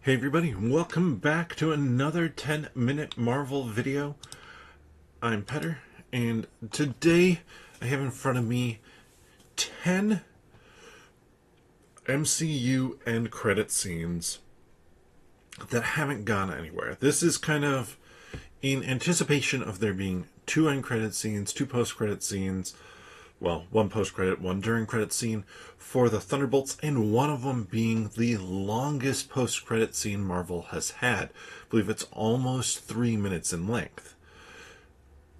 Hey everybody, welcome back to another 10-minute Marvel video. I'm Petter, and today I have in front of me 10 MCU end credit scenes that haven't gone anywhere. This is kind of in anticipation of there being two end credit scenes, two post credit scenes, well, one post-credit, one during-credit scene for the Thunderbolts, and one of them being the longest post-credit scene Marvel has had. I believe it's almost 3 minutes in length.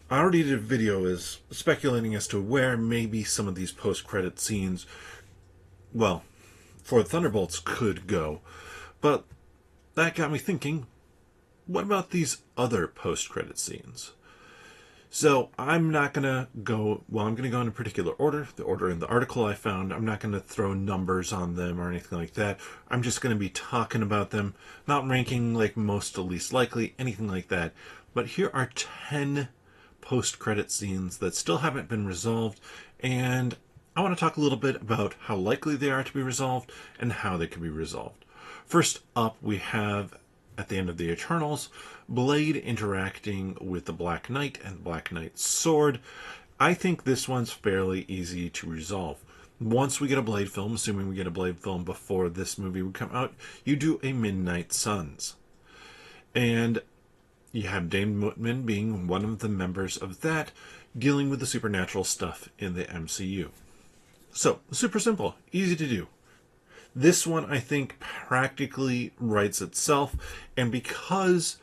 I already did a video is speculating as to where maybe some of these post-credit scenes, well, for Thunderbolts could go. But that got me thinking, what about these other post-credit scenes? So I'm not going to go, well, I'm going to go in a particular order, the order in the article I found. I'm not going to throw numbers on them or anything like that. I'm just going to be talking about them, not ranking like most to least likely, anything like that. But here are 10 post-credit scenes that still haven't been resolved, and I want to talk a little bit about how likely they are to be resolved and how they can be resolved. First up, we have at the end of the Eternals, Blade interacting with the Black Knight and Black Knight's sword. I think this one's fairly easy to resolve. Once we get a Blade film, assuming we get a Blade film before this movie would come out, you do a Midnight Suns. And you have Dane Whitman being one of the members of that, dealing with the supernatural stuff in the MCU. So, super simple, easy to do. This one, I think, practically writes itself, and because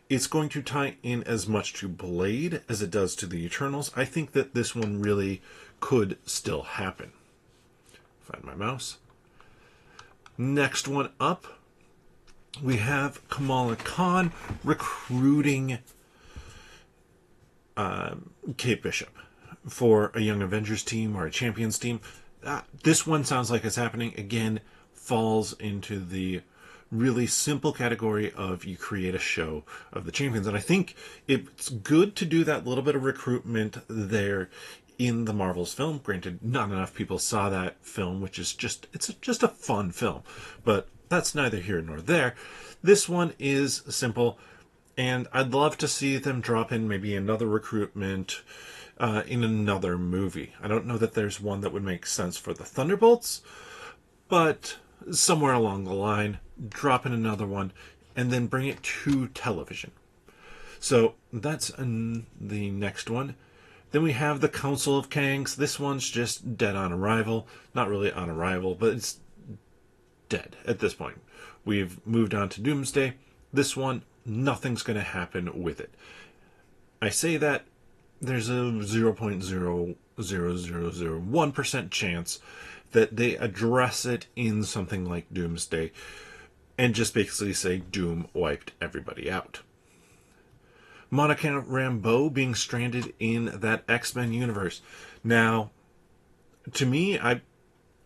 it's going to tie in as much to Blade as it does to the Eternals, I think that this one really could still happen. Find my mouse. Next one up, we have Kamala Khan recruiting Kate Bishop for a Young Avengers team or a Champions team. This one sounds like it's happening. Again, falls into the really simple category of you create a show of the champions. And I think it's good to do that little bit of recruitment there in the Marvel's film. Granted, not enough people saw that film, which is just a fun film. But that's neither here nor there. This one is simple, and I'd love to see them drop in maybe another recruitment in another movie. I don't know that there's one that would make sense for the Thunderbolts, but somewhere along the line, drop in another one, and then bring it to television. So that's the next one. Then we have the Council of Kangs. This one's just dead on arrival. Not really on arrival, but it's dead at this point. We've moved on to Doomsday. This one, nothing's going to happen with it. I say that there's a 0.00001% chance that they address it in something like Doomsday and just basically say Doom wiped everybody out. Monica Rambeau being stranded in that X-Men universe. Now, to me, I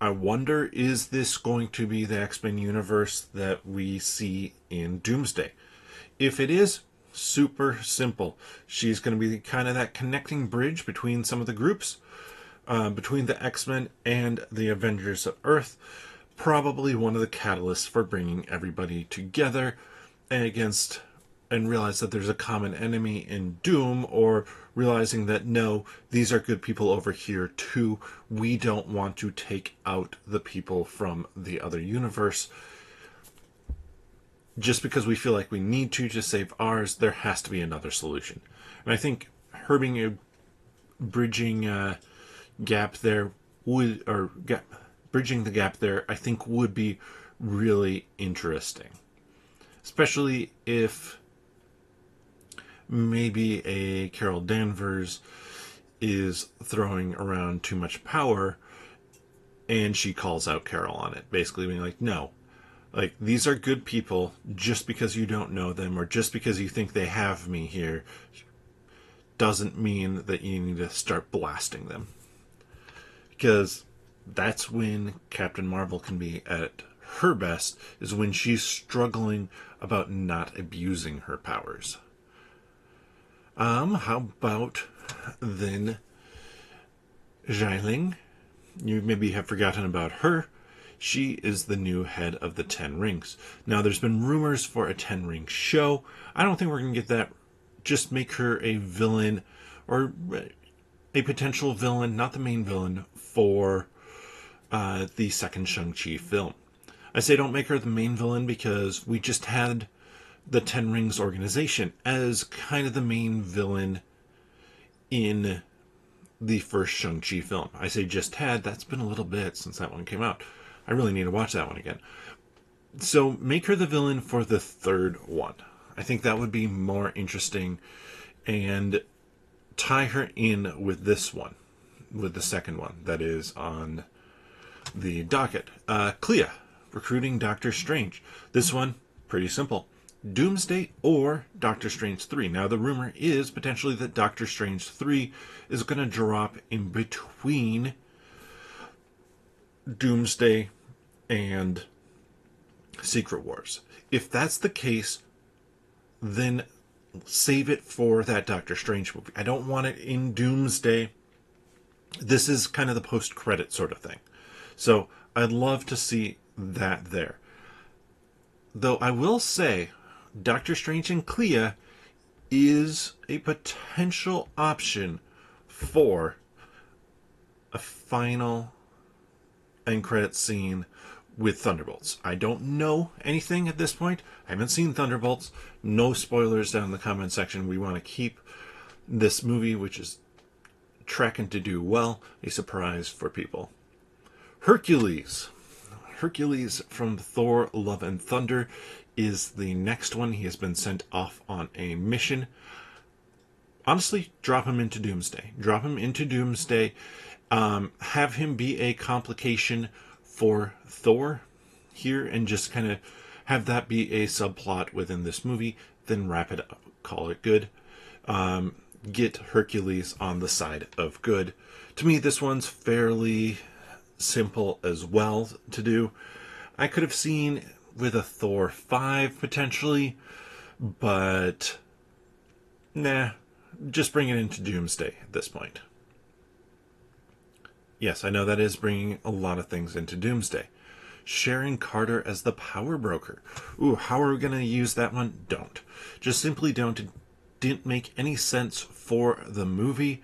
wonder, is this going to be the X-Men universe that we see in Doomsday? If it is, super simple. She's going to be kind of that connecting bridge between some of the groups, between the X-Men and the Avengers of Earth. Probably one of the catalysts for bringing everybody together and realize that there's a common enemy in Doom, or realizing that no, these are good people over here too. We don't want to take out the people from the other universe. Just because we feel like we need to save ours, there has to be another solution. And I think her being a bridging gap there bridging the gap there, I think would be really interesting. Especially if maybe a Carol Danvers is throwing around too much power and she calls out Carol on it. Basically being like, no, like, these are good people. Just because you don't know them or just because you think they have me here doesn't mean that you need to start blasting them. Because that's when Captain Marvel can be at her best, is when she's struggling about not abusing her powers. How about then Xialing? You maybe have forgotten about her. She is the new head of the Ten Rings. Now, there's been rumors for a Ten Ring show. I don't think we're going to get that. Just make her a villain, or a potential villain, not the main villain, for the second Shang-Chi film. I say don't make her the main villain because we just had the Ten Rings organization as kind of the main villain in the first Shang-Chi film. I say just had, that's been a little bit since that one came out. I really need to watch that one again. So make her the villain for the third one. I think that would be more interesting, and tie her in with this one, with the second one that is on the docket. Clea, recruiting Doctor Strange. This one, pretty simple. Doomsday or Doctor Strange 3. Now, the rumor is potentially that Doctor Strange 3 is going to drop in between Doomsday and Secret Wars. If that's the case, then save it for that Doctor Strange movie. I don't want it in Doomsday. This is kind of the post-credit sort of thing. So I'd love to see that there. Though I will say, Doctor Strange and Clea is a potential option for a final end credit scene with Thunderbolts. I don't know anything at this point. I haven't seen Thunderbolts. No spoilers down in the comment section. We want to keep this movie, which is tracking to do well, a surprise for people. Hercules. Hercules from Thor Love and Thunder is the next one. He has been sent off on a mission. Honestly, drop him into Doomsday. Drop him into Doomsday. Have him be a complication for Thor here, and just kind of have that be a subplot within this movie. Then wrap it up. Call it good. Get Hercules on the side of good. To me, this one's fairly simple as well to do. I could have seen with a Thor 5 potentially, but nah, just bring it into Doomsday at this point. Yes, I know that is bringing a lot of things into Doomsday. Sharon Carter as the power broker. Ooh, how are we going to use that one? Don't. Just simply don't. It didn't make any sense for the movie.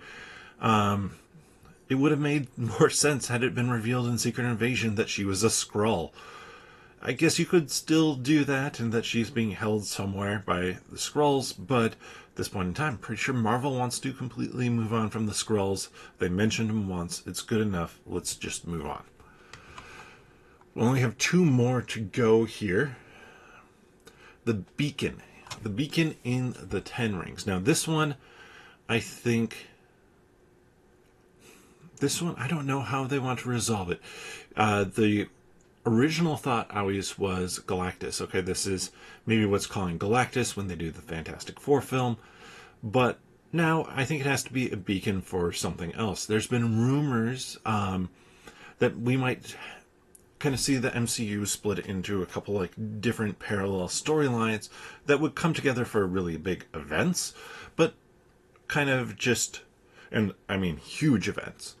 It would have made more sense had it been revealed in Secret Invasion that she was a Skrull. I guess you could still do that, and that she's being held somewhere by the Skrulls, but at this point in time, I'm pretty sure Marvel wants to completely move on from the Skrulls. They mentioned them once. It's good enough. Let's just move on. We only have 2 more to go here. The Beacon. The Beacon in the Ten Rings. Now, this one, I think... This one, I don't know how they want to resolve it. The original thought always was Galactus. Okay, this is maybe what's calling Galactus when they do the Fantastic Four film. But now I think it has to be a beacon for something else. There's been rumors that we might kind of see the MCU split into a couple like different parallel storylines that would come together for really big events, but kind of just, and I mean huge events.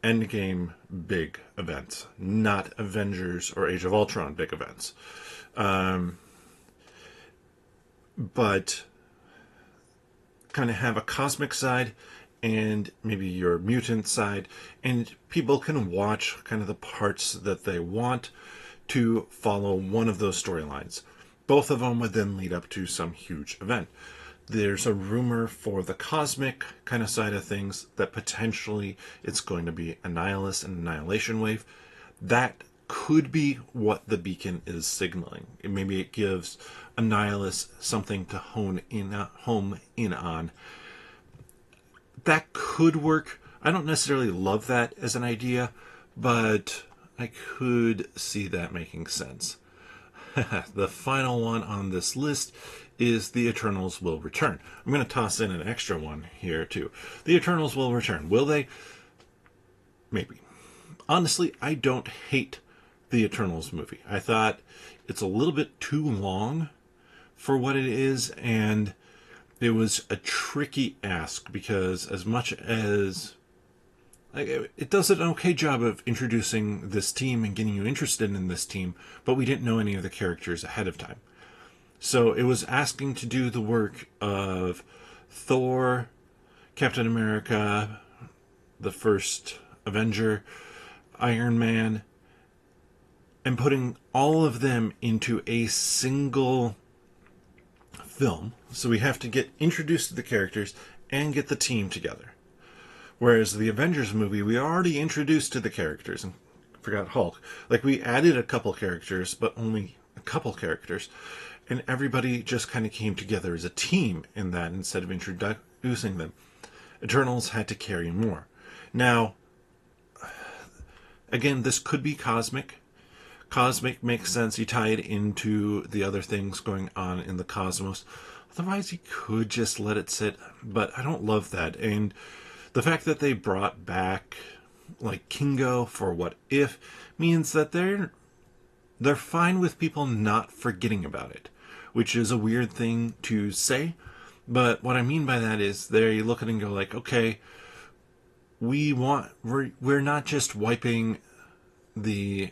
Endgame big events, not Avengers or Age of Ultron big events. But kind of have a cosmic side and maybe your mutant side, and people can watch kind of the parts that they want to follow one of those storylines. Both of them would then lead up to some huge event. There's a rumor for the cosmic kind of side of things that potentially it's going to be Annihilus and Annihilation Wave. That could be what the beacon is signaling. Maybe it gives Annihilus something to home in on. That could work. I don't necessarily love that as an idea, but I could see that making sense. The final one on this list is The Eternals Will Return. I'm going to toss in an extra one here too. The Eternals Will Return. Will they? Maybe. Honestly, I don't hate the Eternals movie. I thought it's a little bit too long for what it is, and it was a tricky ask because as much as Like, it does an okay job of introducing this team and getting you interested in this team, but we didn't know any of the characters ahead of time. So it was asking to do the work of Thor, Captain America, the first Avenger, Iron Man, and putting all of them into a single film. So we have to get introduced to the characters and get the team together. Whereas the Avengers movie, we already introduced to the characters, and forgot Hulk. Like, we added a couple characters, but only a couple characters, and everybody just kind of came together as a team in that instead of introducing them. Eternals had to carry more. Now, again, this could be cosmic. Cosmic makes sense. You tie it into the other things going on in the cosmos. Otherwise, you could just let it sit, but I don't love that. And the fact that they brought back like Kingo for What If means that they're fine with people not forgetting about it, which is a weird thing to say. But what I mean by that is they look at it and go like, okay, we're not just wiping the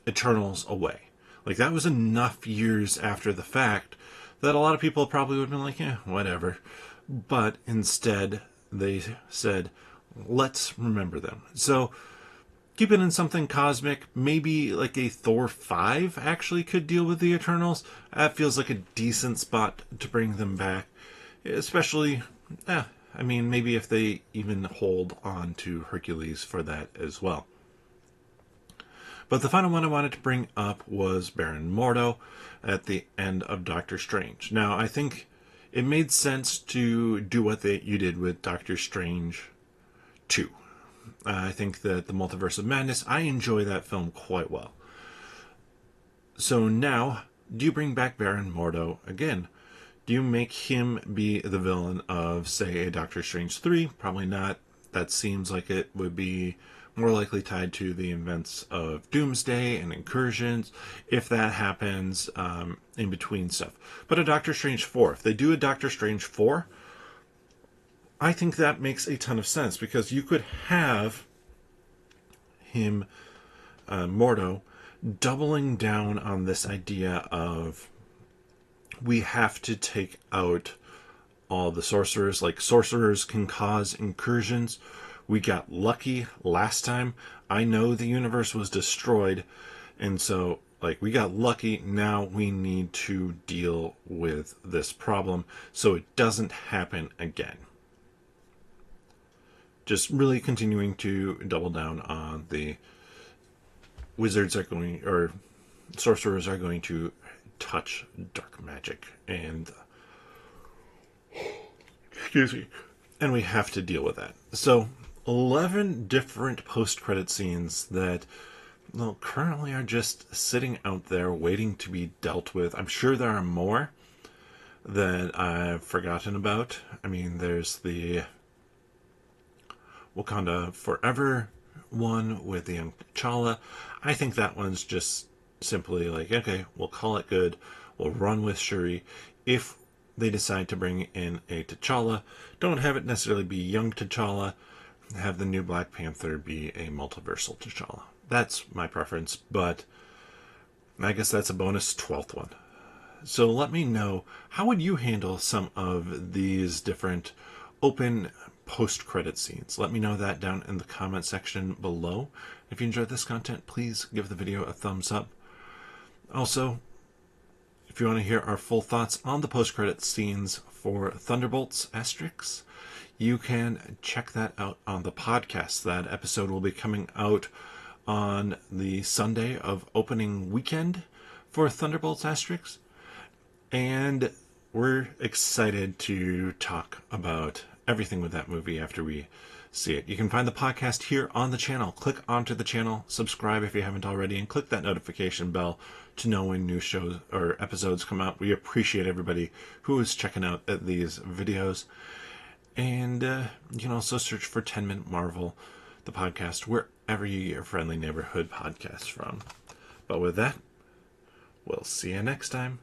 Eternals away. Like, that was enough years after the fact that a lot of people probably would have been like, yeah, whatever. But instead, they said, let's remember them. So keep it in something cosmic. Maybe like a Thor 5 actually could deal with the Eternals. That feels like a decent spot to bring them back. Especially, I mean, maybe if they even hold on to Hercules for that as well. But the final one I wanted to bring up was Baron Mordo at the end of Doctor Strange. Now, I think it made sense to do what you did with Doctor Strange 2. I think that the Multiverse of Madness, I enjoy that film quite well. So now, do you bring back Baron Mordo again? Do you make him be the villain of, say, a Doctor Strange 3? Probably not. That seems like it would be more likely tied to the events of Doomsday and Incursions, if that happens in between stuff. But a Doctor Strange 4, if they do a Doctor Strange 4, I think that makes a ton of sense, because you could have him, Mordo, doubling down on this idea of we have to take out all the sorcerers. Like, sorcerers can cause incursions. We got lucky last time. I know the universe was destroyed, and so, like, we got lucky. Now we need to deal with this problem so it doesn't happen again. Just really continuing to double down on the wizards are going, or sorcerers are going to touch dark magic, and excuse me, and we have to deal with that. So 11 different post-credit scenes that, well, currently are just sitting out there waiting to be dealt with. I'm sure there are more that I've forgotten about. I mean, there's the Wakanda Forever one with the young T'Challa. I think that one's just simply like, okay, we'll call it good. We'll run with Shuri. If they decide to bring in a T'Challa, don't have it necessarily be young T'Challa. Have the new Black Panther be a multiversal T'Challa. That's my preference, but I guess that's a bonus 12th one. So let me know, how would you handle some of these different open post-credit scenes? Let me know that down in the comment section below. If you enjoyed this content, please give the video a thumbs up. Also, if you want to hear our full thoughts on the post-credit scenes for Thunderbolts Asterix, you can check that out on the podcast. That episode will be coming out on the Sunday of opening weekend for Thunderbolts Asterix. And we're excited to talk about everything with that movie after we see it. You can find the podcast here on the channel. Click onto the channel, subscribe if you haven't already, and click that notification bell to know when new shows or episodes come out. We appreciate everybody who is checking out these videos. And you can also search for 10-Minute Marvel, the podcast, wherever you get your friendly neighborhood podcasts from. But with that, we'll see you next time.